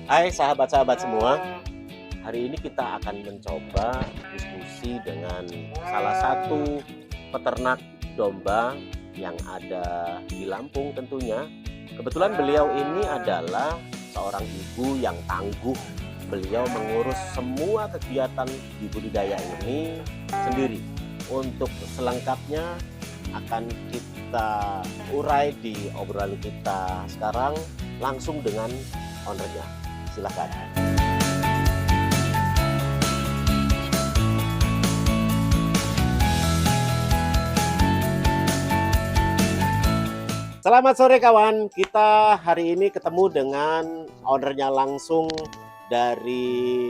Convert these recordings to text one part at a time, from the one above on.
Hai sahabat-sahabat semua, hari ini kita akan mencoba diskusi dengan salah satu peternak domba yang ada di Lampung tentunya. Kebetulan beliau ini adalah seorang ibu yang tangguh. Beliau mengurus semua kegiatan di budidaya ini sendiri. Untuk selengkapnya akan kita urai di obrolan kita sekarang langsung dengan ownernya. Silakan. Selamat sore kawan, kita hari ini ketemu dengan ownernya langsung dari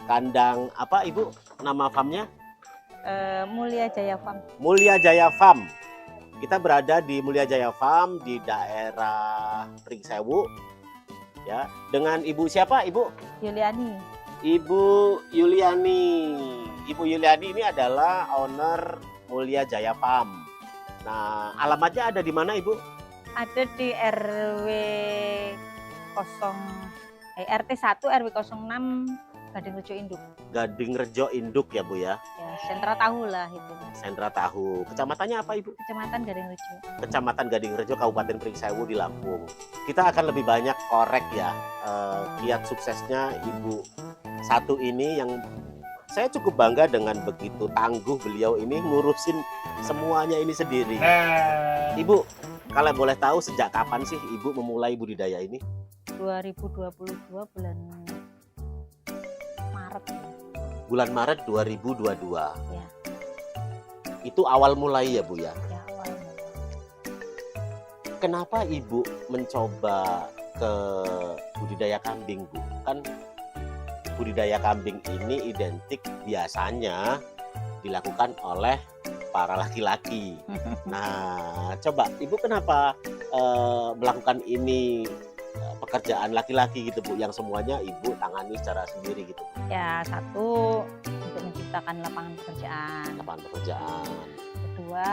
kandang apa Ibu nama farmnya? Mulia Jaya Farm. Mulia Jaya Farm. Kita berada di Mulia Jaya Farm di daerah Pringsewu ya. Dengan Ibu siapa Ibu? Yuliani. Ibu Yuliani. Ibu Yuliani ini adalah owner Mulia Jaya Farm. Nah, alamatnya ada di mana Ibu? Ada di RT 1 RW 06 Gading Rejo Induk. Gading Rejo Induk ya Bu ya. Ya, sentra tahu lah itu. Sentra tahu. Kecamatannya apa Ibu? Kecamatan Gading Rejo. Kecamatan Gading Rejo, Kabupaten Pringsewu di Lampung. Kita akan lebih banyak korek ya kiat suksesnya Ibu satu ini yang saya cukup bangga dengan begitu tangguh beliau ini ngurusin semuanya ini sendiri. Ibu, kalau boleh tahu sejak kapan sih Ibu memulai budidaya ini? 2022 bulan Maret. Bulan Maret 2022. Ya. Itu awal mulai ya Bu ya? Ya, awalnya. Kenapa Ibu mencoba ke budidaya kambing Bu? Kan budidaya kambing ini identik biasanya dilakukan oleh para laki-laki. Nah, coba Ibu kenapa melakukan ini pekerjaan laki-laki gitu Bu, yang semuanya Ibu tangani secara sendiri gitu? Ya, satu untuk menciptakan lapangan pekerjaan. Lapangan pekerjaan. Kedua,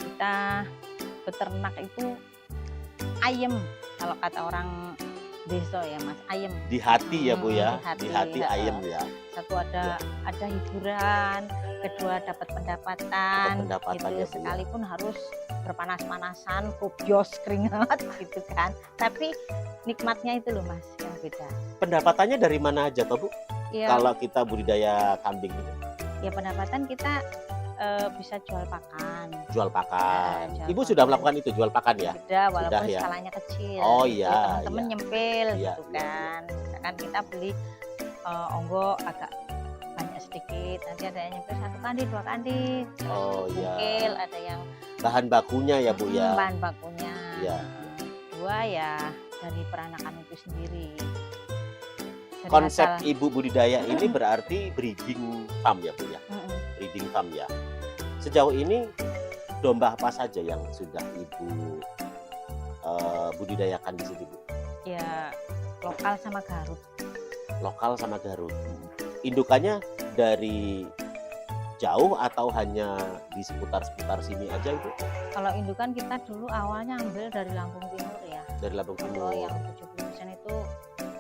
kita beternak itu ayem kalau kata orang desa ya Mas, ayem. Di hati ya Bu ya, di hati ya. ayem ya. Satu ada hiburan, kedua dapat pendapatan, Pendapatan gitu. ya Bu ya. Sekalipun harus berpanas-panasan, kopios, keringat gitu kan. Tapi nikmatnya itu loh Mas yang beda. Pendapatannya dari mana aja toh Bu? Ya, Kalau kita budidaya kambing itu? ya pendapatan kita bisa jual pakan. Jual pakan. Jual Ibu pakan. sudah melakukan itu, jual pakan ya? Sudah, walaupun Sudah, ya? skalanya kecil. Oh gitu. iya, Teman-teman iya. nyempil Iya, gitu iya, kan. Misalkan kita beli onggo agak banyak sedikit, nanti ada yang nyempil 1 kandi, 2 kandi. Oh iya. Mungkil, ada yang Bahan bakunya ya Bu ya? bahan bakunya. Iya. Dua ya dari peranakan itu sendiri. Dari Konsep asal- Ibu budidaya ini berarti breeding farm ya Bu ya? Mm-mm. Breeding farm ya. Sejauh ini domba apa saja yang sudah Ibu budidayakan di sini Bu? Ya lokal sama Garut. Lokal sama Garut. Indukannya dari jauh atau hanya di seputar-seputar sini aja Ibu? Kalau indukan kita dulu awalnya ambil dari Lampung Timur ya. Dari Lampung Kalau Timur. yang 70% itu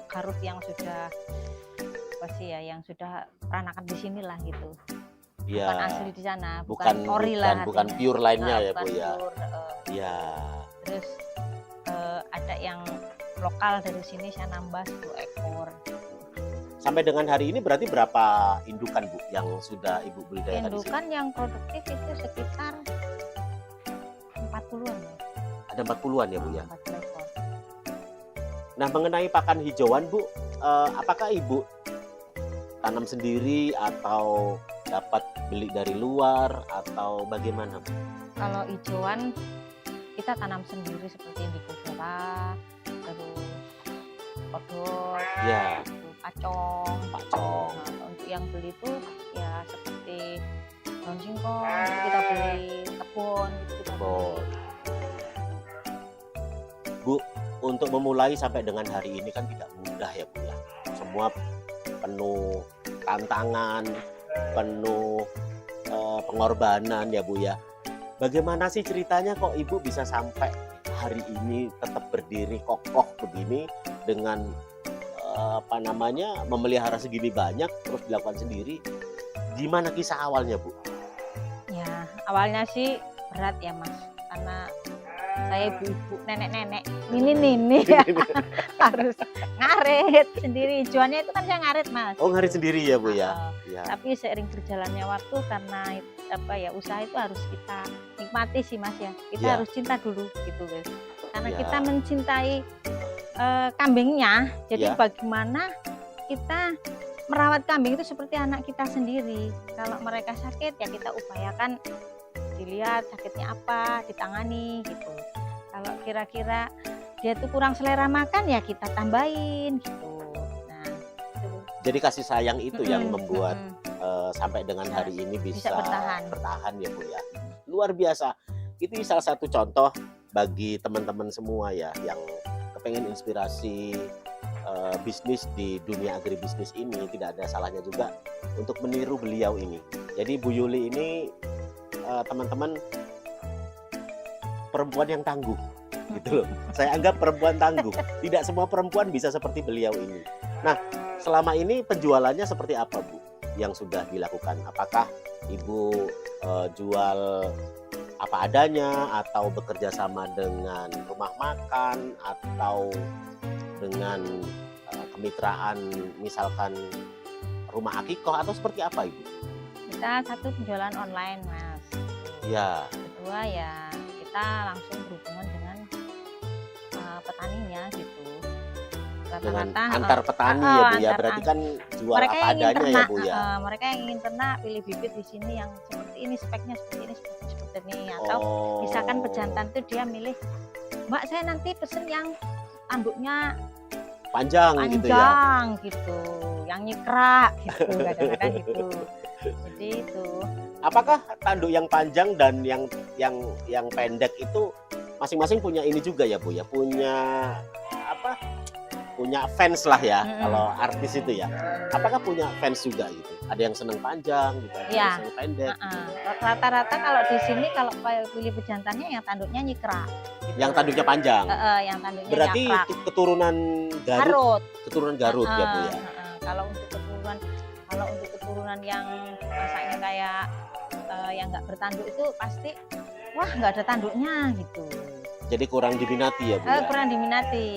Garut yang sudah apa sih ya, yang sudah peranakan di sini lah gitu. Ya. Bukan asli di sana, Bukan ori lah. bukan artinya. pure lainnya ya Bukan Bu ya. pure, Ya. terus ada yang lokal dari sini saya nambah 10 ekor. Sampai dengan hari ini berarti berapa indukan Bu yang sudah Ibu budidayakan di sini? Indukan yang produktif itu sekitar 40-an ya. Ada 40-an ya Bu ya. 40 ekor. Nah, mengenai pakan hijauan Bu, apakah Ibu tanam sendiri atau dapat beli dari luar atau bagaimana Bu? Kalau hijauan kita tanam sendiri seperti indigo merah, terus kodok, Ya, pacong. pacong. Nah, untuk yang beli itu ya seperti daun singkong itu kita beli, kebun itu kita Kebun. beli. Bu, untuk memulai sampai dengan hari ini kan tidak mudah ya Bu ya. Semua penuh tantangan, penuh pengorbanan ya Bu ya. Bagaimana sih ceritanya kok Ibu bisa sampai hari ini tetap berdiri kokoh begini dengan apa namanya, memelihara segini banyak terus dilakukan sendiri. Gimana kisah awalnya, Bu? Ya, awalnya sih berat ya Mas, karena saya ibu-ibu, nenek-nenek, nini ya harus ngarit sendiri. Tujuannya itu kan saya ngarit Mas. Oh, ngarit sendiri ya, Bu ya? Heeh. Tapi seiring berjalannya waktu, karena apa ya, usaha itu harus kita nikmati sih Mas ya. Kita Ya. harus cinta dulu gitu guys. Karena Ya. kita mencintai kambingnya. Jadi Ya. bagaimana kita merawat kambing itu seperti anak kita sendiri. Kalau mereka sakit ya kita upayakan dilihat sakitnya apa, ditangani gitu. Kalau kira-kira dia tuh kurang selera makan ya kita tambahin gitu. Nah, itu. Jadi kasih sayang itu yang Mm-mm, membuat mm-mm. sampai dengan hari ini bisa bertahan ya, Bu ya. Luar biasa. Itu salah satu contoh bagi teman-teman semua ya yang kepengen inspirasi bisnis di dunia agribisnis ini. Tidak ada salahnya juga untuk meniru beliau ini. Jadi Bu Yuli ini teman-teman perempuan yang tangguh gitu loh. Saya anggap perempuan tangguh. Tidak semua perempuan bisa seperti beliau ini. Nah, selama ini penjualannya seperti apa, Bu, yang sudah dilakukan? Apakah Ibu jual apa adanya, atau bekerja sama dengan rumah makan, atau dengan kemitraan misalkan rumah akikoh, atau seperti apa, Ibu? Kita satu penjualan online Mas. Ya. Kedua ya kita langsung berhubungan dengan petaninya gitu. Dengan Rata-rata antar petani ya, Bu ya. antar Berarti kan jual mereka apa yang ingin adanya ya, ternak, Bu ya. mereka yang ingin ternak pilih bibit di sini yang seperti ini, speknya seperti ini, seperti ini. Atau misalkan pejantan itu dia milih, Mbak saya nanti pesen yang tanduknya panjang gitu ya. gitu, yang nyikrak gitu, kadang-kadang gitu. Jadi itu. Apakah tanduk yang panjang dan yang pendek itu masing-masing punya ini juga ya, Bu ya? Punya apa? Punya fans lah ya, kalau artis itu ya. Apakah punya fans juga gitu? Ada yang seneng panjang gitu, ada yang seneng pendek. Rata-rata kalau di sini kalau pilih pejantannya yang tanduknya nyikrak. Gitu. Yang tanduknya panjang. Yang tanduknya berarti nyakrak. keturunan Garut. Keturunan Garut ya, Bu ya. Kalau untuk keturunan yang masaknya kayak yang nggak bertanduk itu pasti wah nggak ada tanduknya gitu. Jadi kurang diminati ya, Bu ya? Kurang diminati.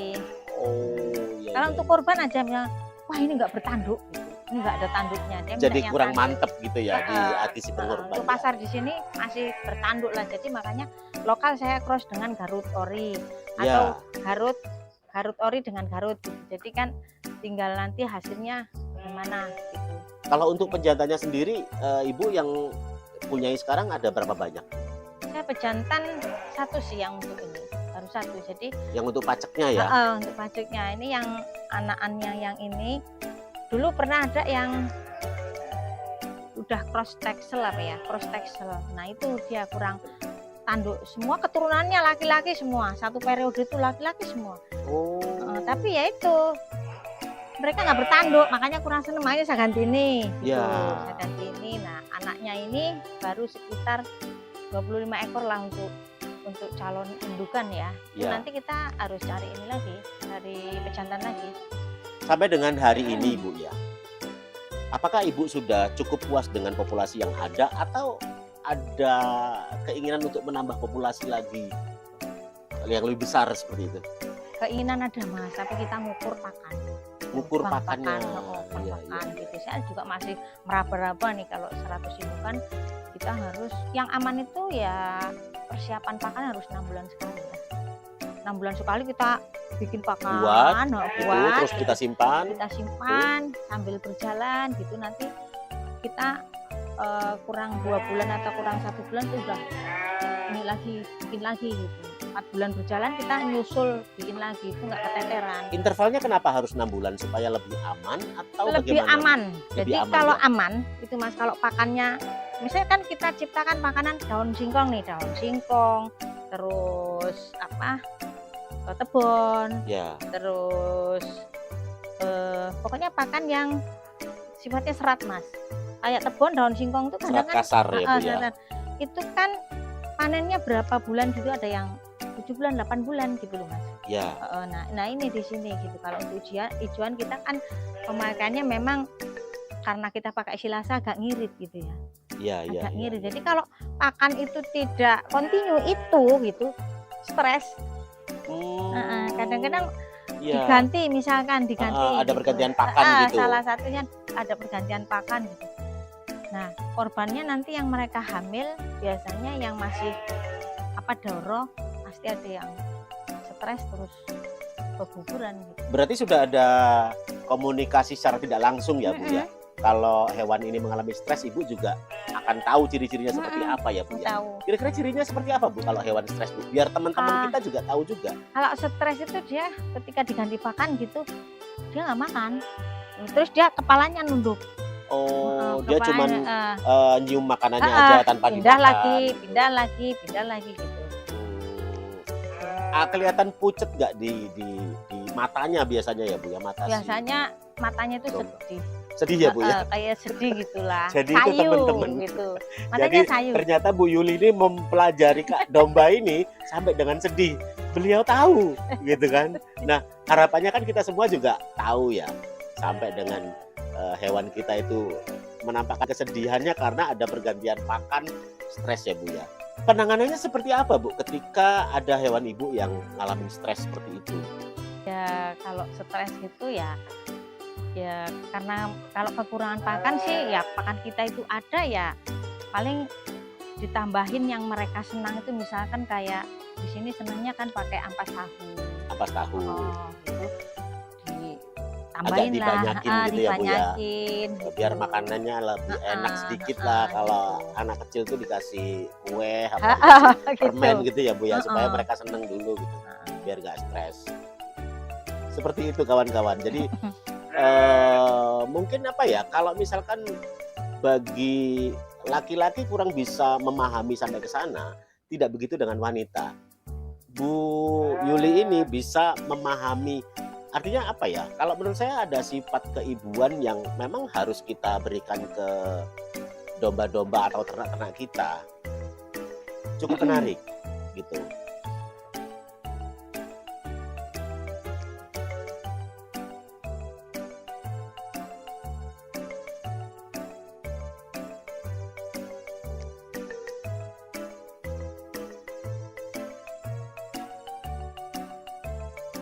Oh, iya. Kalau untuk korban aja bilang, wah ini nggak bertanduk, gitu. Ini nggak ada tanduknya. Dia jadi kurang tanduk. mantep gitu ya di hati si pengorban. Untuk pasar di sini masih bertanduk lah, jadi makanya lokal saya cross dengan Garut Ori atau Garut Ori dengan Garut. Gitu. Jadi kan tinggal nanti hasilnya bagaimana gitu. Kalau untuk pejantannya sendiri, Ibu yang punyai sekarang ada berapa banyak? Saya pejantan satu sih yang untuk ini. Baru satu, jadi yang untuk paceknya ya. Untuk paceknya ini yang anak-anaknya yang ini dulu pernah ada yang udah cross texel apa ya, cross texel. Nah itu dia kurang tanduk, semua keturunannya laki-laki semua, satu periode itu laki-laki semua. Tapi ya itu mereka nggak bertanduk, makanya kurang seneng, makanya saya ganti ini gitu. Saya ganti ini. Nah anaknya ini baru sekitar 25 ekor lah untuk calon indukan ya. Nanti kita harus cari ini lagi, cari pejantan lagi. Sampai dengan hari ini Ibu ya, apakah Ibu sudah cukup puas dengan populasi yang ada, atau ada keinginan untuk menambah populasi lagi yang lebih besar seperti itu? Keinginan ada Mas, tapi kita ngukur pakan. Ngukur pakannya. Pakan gitu. Saya juga masih meraba-raba nih kalau 100 indukan kita harus yang aman itu ya persiapan pakan harus 6 bulan sekali ya. 6 bulan sekali kita bikin pakan, buat terus kita simpan sambil berjalan gitu. Nanti kita kurang 2 bulan atau kurang 1 bulan itu udah ini lagi, bikin lagi gitu. 4 bulan berjalan kita nyusul bikin lagi, itu nggak keteteran. Intervalnya kenapa harus 6 bulan? Supaya lebih aman atau lebih bagaimana? aman. Jadi kalau ya? aman itu Mas, kalau pakannya misalnya kan kita ciptakan makanan daun singkong nih, daun singkong, terus apa tebon, terus pokoknya pakan yang sifatnya serat Mas. Kayak tebon, daun singkong itu kadang serat kasar ya, Bu ya. Itu kan panennya berapa bulan gitu, ada yang 7 bulan, 8 bulan gitu loh Mas. Ya, Nah ini di sini gitu. Kalau untuk ijuan kita kan pemakaiannya memang karena kita pakai silase agak ngirit gitu ya, iya, iya, agak iya. ngirit. Jadi kalau pakan itu tidak kontinu itu gitu, stres. Kadang-kadang Iya. diganti, misalkan diganti Ada gitu. pergantian pakan gitu. Salah satunya ada pergantian pakan gitu. Nah korbannya nanti yang mereka hamil biasanya yang masih doro, pasti ada yang stres terus keguguran gitu. Berarti sudah ada komunikasi secara tidak langsung ya Bu ya. Kalau hewan ini mengalami stres, Ibu juga akan tahu ciri-cirinya seperti apa ya Bu ya. Tahu. Kira-kira cirinya seperti apa Bu kalau hewan stres Bu? Biar teman-teman kita juga tahu juga. Kalau stres itu dia ketika diganti pakan gitu, dia nggak makan. Terus dia kepalanya nunduk. Oh, dia cuma nyium makanannya aja tanpa pindah dimakan. pindah lagi gitu. Kelihatan pucet nggak di matanya biasanya ya Bu ya, mata Biasanya matanya itu domba. sedih. Sedih ya Bu ya. Kayak sedih gitulah. Jadi itu sayu teman-teman. gitu. Jadi Matanya sayu. ternyata Bu Yuli ini mempelajari Kak domba ini sampai dengan sedih. Beliau tahu gitu kan. Nah, harapannya kan kita semua juga tahu ya. Sampai dengan hewan kita itu menampakkan kesedihannya karena ada pergantian pakan, stres ya Bu ya. Penanganannya seperti apa Bu ketika ada hewan Ibu yang ngalamin stres seperti itu? Ya kalau stres gitu ya karena kalau kekurangan pakan sih ya pakan kita itu ada ya paling ditambahin yang mereka senang itu, misalkan kayak di sini senangnya kan pakai ampas tahu. Ampas tahu. Gitu. Agak Ditambahin lah, dibanyakin gitu ya Bu ya. Biar gitu. makanannya lebih enak sedikit lah. Kalau anak kecil tuh dikasih kue apa permen gitu ya Bu ya, supaya mereka seneng dulu gitu. Biar gak stres. Seperti itu kawan-kawan. Jadi mungkin apa ya, kalau misalkan bagi laki-laki kurang bisa memahami sampai ke sana, tidak begitu dengan wanita. Bu Yuli ini bisa memahami. Artinya apa ya? Kalau menurut saya ada sifat keibuan yang memang harus kita berikan ke domba-domba atau ternak-ternak kita. Cukup menarik gitu.